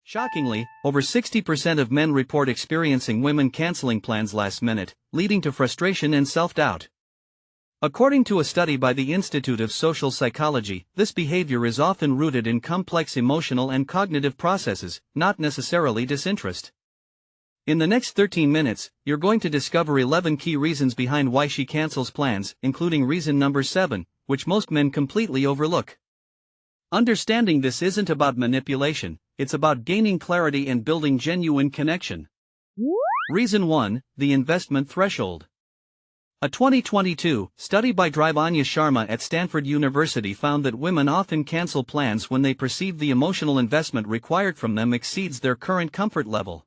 Shockingly, over 60% of men report experiencing women canceling plans last minute, leading to frustration and self-doubt. According to a study by the Institute of Social Psychology, this behavior is often rooted in complex emotional and cognitive processes, not necessarily disinterest. In the next 13 minutes, you're going to discover 11 key reasons behind why she cancels plans, including reason number 7, which most men completely overlook. Understanding this isn't about manipulation, it's about gaining clarity and building genuine connection. Reason 1, the investment threshold. A 2022 study by Anya Sharma at Stanford University found that women often cancel plans when they perceive the emotional investment required from them exceeds their current comfort level.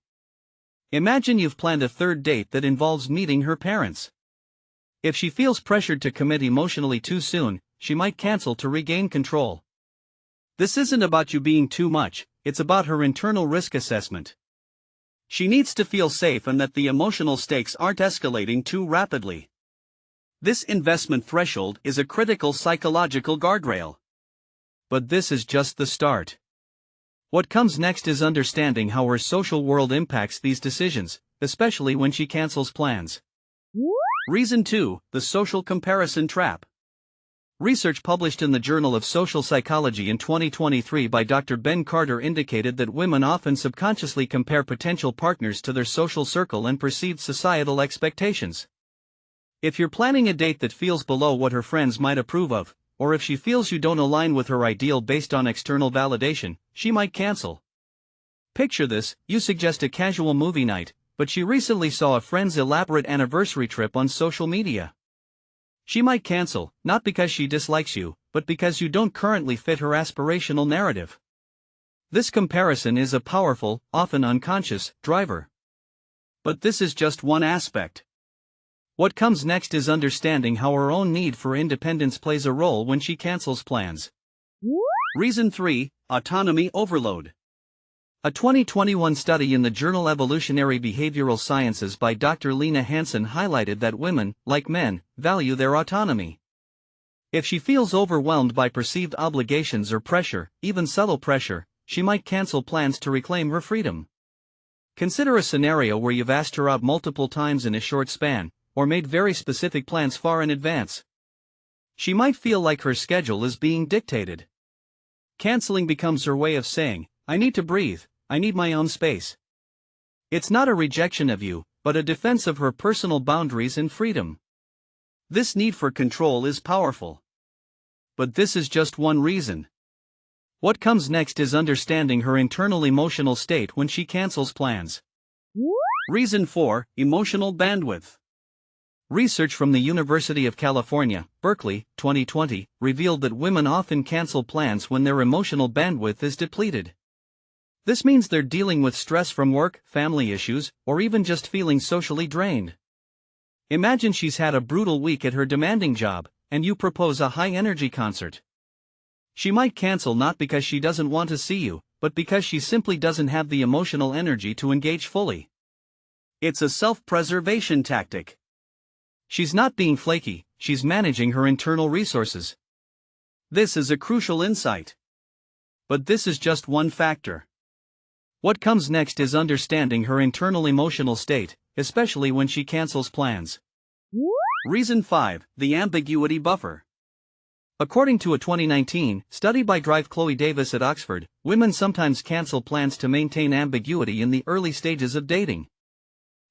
Imagine you've planned a third date that involves meeting her parents. If she feels pressured to commit emotionally too soon, she might cancel to regain control. This isn't about you being too much, it's about her internal risk assessment. She needs to feel safe and that the emotional stakes aren't escalating too rapidly. This investment threshold is a critical psychological guardrail. But this is just the start. What comes next is understanding how her social world impacts these decisions, especially when she cancels plans. Reason 2, the social comparison trap. Research published in the Journal of Social Psychology in 2023 by Dr. Ben Carter indicated that women often subconsciously compare potential partners to their social circle and perceived societal expectations. If you're planning a date that feels below what her friends might approve of, or if she feels you don't align with her ideal based on external validation, she might cancel. Picture this: you suggest a casual movie night, but she recently saw a friend's elaborate anniversary trip on social media. She might cancel, not because she dislikes you, but because you don't currently fit her aspirational narrative. This comparison is a powerful, often unconscious, driver. But this is just one aspect. What comes next is understanding how her own need for independence plays a role when she cancels plans. Reason 3, autonomy overload. A 2021 study in the journal Evolutionary Behavioral Sciences by Dr. Lena Hansen highlighted that women, like men, value their autonomy. If she feels overwhelmed by perceived obligations or pressure, even subtle pressure, she might cancel plans to reclaim her freedom. Consider a scenario where you've asked her out multiple times in a short span, or made very specific plans far in advance. She might feel like her schedule is being dictated. Canceling becomes her way of saying, "I need to breathe, I need my own space." It's not a rejection of you, but a defense of her personal boundaries and freedom. This need for control is powerful. But this is just one reason. What comes next is understanding her internal emotional state when she cancels plans. Reason 4, emotional bandwidth. Research from the University of California, Berkeley, 2020, revealed that women often cancel plans when their emotional bandwidth is depleted. This means they're dealing with stress from work, family issues, or even just feeling socially drained. Imagine she's had a brutal week at her demanding job, and you propose a high-energy concert. She might cancel not because she doesn't want to see you, but because she simply doesn't have the emotional energy to engage fully. It's a self-preservation tactic. She's not being flaky, she's managing her internal resources. This is a crucial insight. But this is just one factor. What comes next is understanding her internal emotional state, especially when she cancels plans. Reason 5, the ambiguity buffer. According to a 2019 study by Chloe Davis at Oxford, women sometimes cancel plans to maintain ambiguity in the early stages of dating.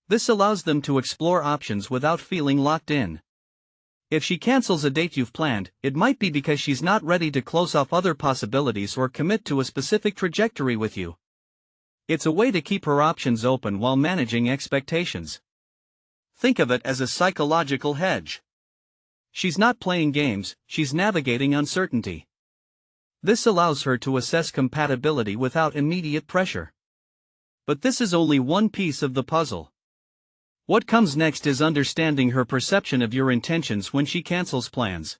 This allows them to explore options without feeling locked in. If she cancels a date you've planned, it might be because she's not ready to close off other possibilities or commit to a specific trajectory with you. It's a way to keep her options open while managing expectations. Think of it as a psychological hedge. She's not playing games, she's navigating uncertainty. This allows her to assess compatibility without immediate pressure. But this is only one piece of the puzzle. What comes next is understanding her perception of your intentions when she cancels plans.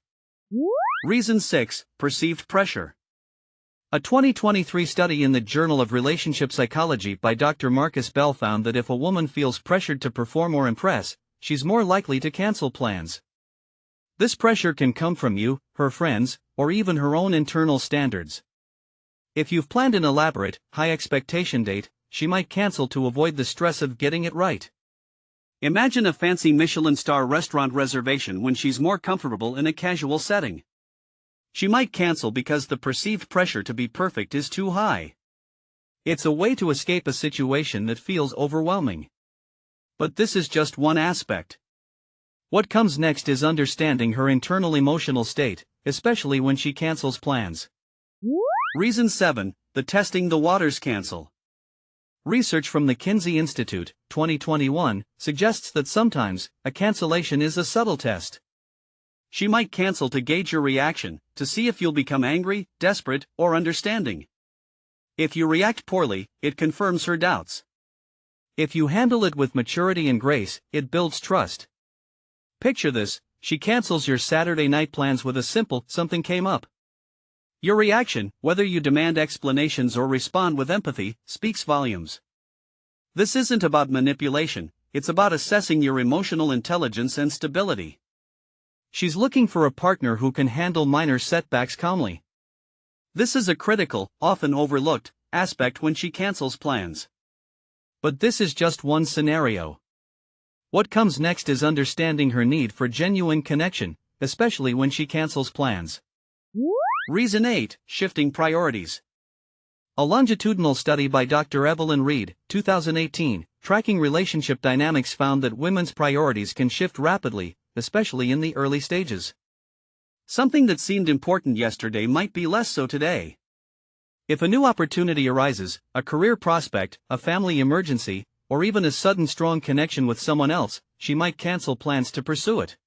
Reason 6, perceived pressure. A 2023 study in the Journal of Relationship Psychology by Dr. Marcus Bell found that if a woman feels pressured to perform or impress, she's more likely to cancel plans. This pressure can come from you, her friends, or even her own internal standards. If you've planned an elaborate, high-expectation date, she might cancel to avoid the stress of getting it right. Imagine a fancy Michelin star restaurant reservation when she's more comfortable in a casual setting. She might cancel because the perceived pressure to be perfect is too high. It's a way to escape a situation that feels overwhelming. But this is just one aspect. What comes next is understanding her internal emotional state, especially when she cancels plans. Reason 7, the testing the waters cancel. Research from the Kinsey Institute, 2021, suggests that sometimes, a cancellation is a subtle test. She might cancel to gauge your reaction, to see if you'll become angry, desperate, or understanding. If you react poorly, it confirms her doubts. If you handle it with maturity and grace, it builds trust. Picture this: she cancels your Saturday night plans with a simple, "something came up." Your reaction, whether you demand explanations or respond with empathy, speaks volumes. This isn't about manipulation, it's about assessing your emotional intelligence and stability. She's looking for a partner who can handle minor setbacks calmly. This is a critical, often overlooked, aspect when she cancels plans. But this is just one scenario. What comes next is understanding her need for genuine connection, especially when she cancels plans. Reason 8, shifting priorities. A longitudinal study by Dr. Evelyn Reed, 2018, tracking relationship dynamics found that women's priorities can shift rapidly, especially in the early stages. Something that seemed important yesterday might be less so today. If a new opportunity arises, a career prospect, a family emergency, or even a sudden strong connection with someone else, she might cancel plans to pursue it.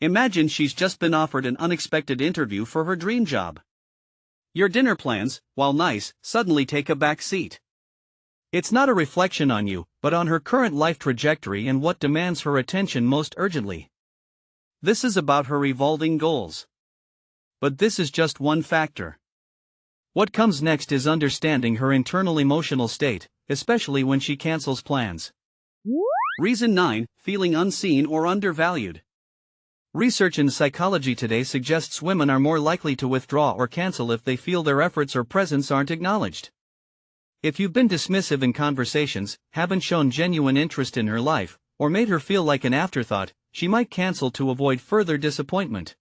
Imagine she's just been offered an unexpected interview for her dream job. Your dinner plans, while nice, suddenly take a back seat. It's not a reflection on you, but on her current life trajectory and what demands her attention most urgently. This is about her evolving goals. But this is just one factor. What comes next is understanding her internal emotional state, especially when she cancels plans. Reason 9, feeling unseen or undervalued. Research in Psychology Today suggests women are more likely to withdraw or cancel if they feel their efforts or presence aren't acknowledged. If you've been dismissive in conversations, haven't shown genuine interest in her life, or made her feel like an afterthought, she might cancel to avoid further disappointment.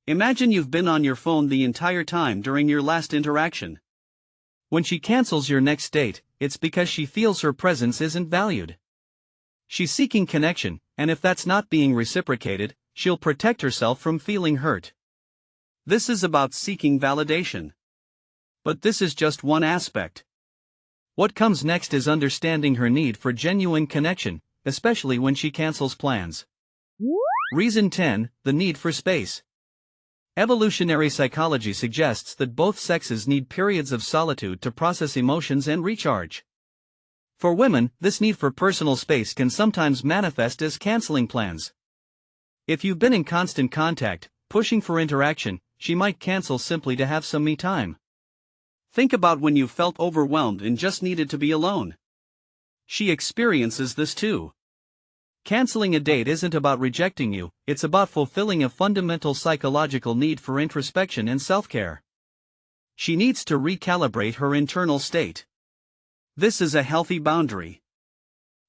Imagine you've been on your phone the entire time during your last interaction. When she cancels your next date, it's because she feels her presence isn't valued. She's seeking connection, and if that's not being reciprocated, she'll protect herself from feeling hurt. This is about seeking validation. But this is just one aspect. What comes next is understanding her need for genuine connection, especially when she cancels plans. Reason 10, the need for space. Evolutionary psychology suggests that both sexes need periods of solitude to process emotions and recharge. For women, this need for personal space can sometimes manifest as canceling plans. If you've been in constant contact, pushing for interaction, she might cancel simply to have some me time. Think about when you felt overwhelmed and just needed to be alone. She experiences this too. Canceling a date isn't about rejecting you, it's about fulfilling a fundamental psychological need for introspection and self-care. She needs to recalibrate her internal state. This is a healthy boundary.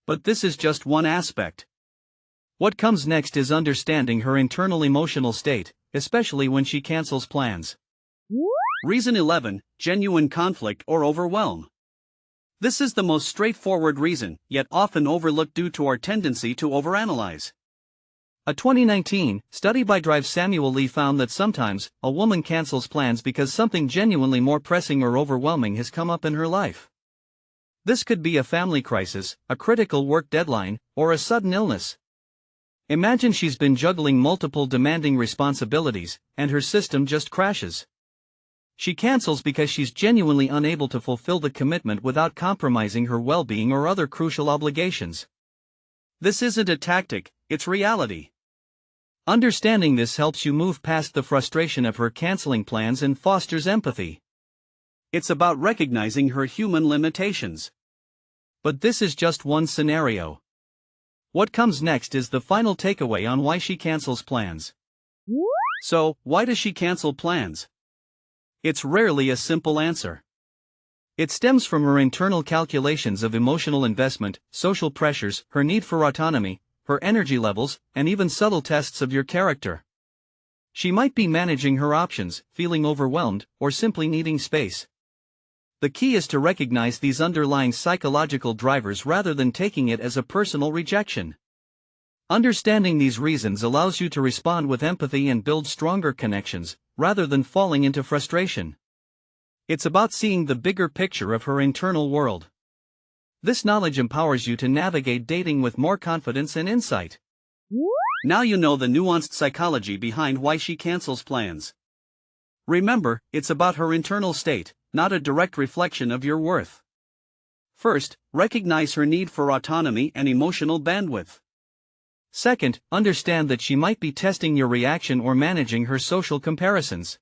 But this is just one aspect. What comes next is understanding her internal emotional state, especially when she cancels plans. Reason 11, genuine conflict or overwhelm. This is the most straightforward reason, yet often overlooked due to our tendency to overanalyze. A 2019 study by Drive Samuel Lee found that sometimes, a woman cancels plans because something genuinely more pressing or overwhelming has come up in her life. This could be a family crisis, a critical work deadline, or a sudden illness. Imagine she's been juggling multiple demanding responsibilities, and her system just crashes. She cancels because she's genuinely unable to fulfill the commitment without compromising her well-being or other crucial obligations. This isn't a tactic, it's reality. Understanding this helps you move past the frustration of her canceling plans and fosters empathy. It's about recognizing her human limitations. But this is just one scenario. What comes next is the final takeaway on why she cancels plans. So, why does she cancel plans? It's rarely a simple answer. It stems from her internal calculations of emotional investment, social pressures, her need for autonomy, her energy levels, and even subtle tests of your character. She might be managing her options, feeling overwhelmed, or simply needing space. The key is to recognize these underlying psychological drivers rather than taking it as a personal rejection. Understanding these reasons allows you to respond with empathy and build stronger connections, rather than falling into frustration. It's about seeing the bigger picture of her internal world. This knowledge empowers you to navigate dating with more confidence and insight. Now you know the nuanced psychology behind why she cancels plans. Remember, it's about her internal state, not a direct reflection of your worth. First, recognize her need for autonomy and emotional bandwidth. Second, understand that she might be testing your reaction or managing her social comparisons.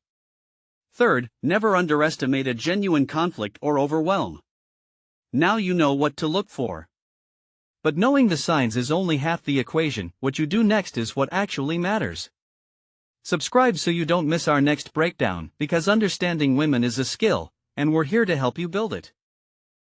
Third, never underestimate a genuine conflict or overwhelm. Now you know what to look for. But knowing the signs is only half the equation. What you do next is what actually matters. Subscribe so you don't miss our next breakdown, because understanding women is a skill, and we're here to help you build it.